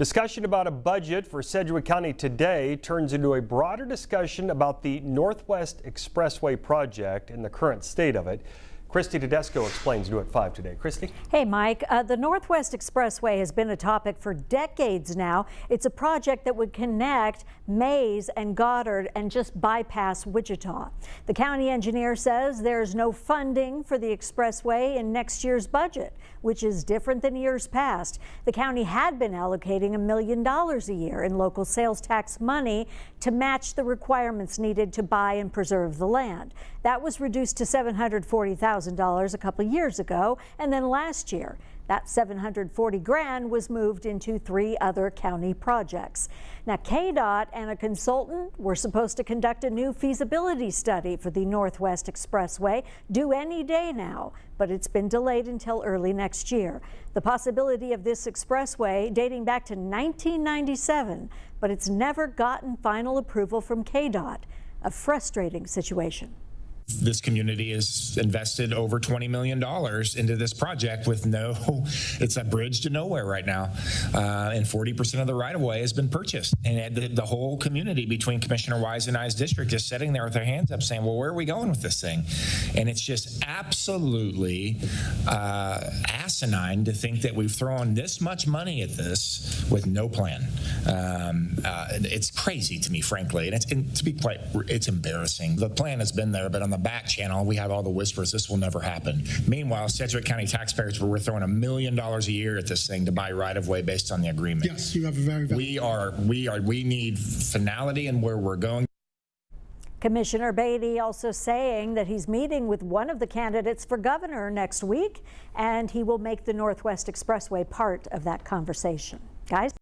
Discussion about a budget for Sedgwick County today turns into a broader discussion about the Northwest Expressway project and the current state of it. Christy Tedesco explains new at 5 today. Christy? Hey, Mike. The Northwest Expressway has been a topic for decades now. It's a project that would connect Mays and Goddard and just bypass Wichita. The county engineer says there's no funding for the expressway in next year's budget, which is different than years past. The county had been allocating $1 million a year in local sales tax money to match the requirements needed to buy and preserve the land. That was reduced to $740,000 a couple of years ago, and then last year that $740,000 was moved into 3 other county projects. Now, KDOT and a consultant were supposed to conduct a new feasibility study for the Northwest Expressway due any day now, but it's been delayed until early next year. The possibility of this expressway dating back to 1997, but it's never gotten final approval from KDOT. A frustrating situation. This community has invested over $20 million into this project with it's a bridge to nowhere right now. And 40% of the right-of-way has been purchased. And the whole community between Commissioner Wise and I's district is sitting there with their hands up saying, well, where are we going with this thing? And it's just absolutely asinine to think that we've thrown this much money at this with no plan. It's crazy to me, frankly. And to be quite, it's embarrassing. The plan has been there, but on the back channel, we have all the whispers, this will never happen. Meanwhile, Sedgwick County taxpayers, we're throwing $1 million a year at this thing to buy right-of-way based on the agreement. Yes, you have a very valid. We need finality in where we're going. Commissioner Beatty also saying that he's meeting with one of the candidates for governor next week, and he will make the Northwest Expressway part of that conversation. Guys?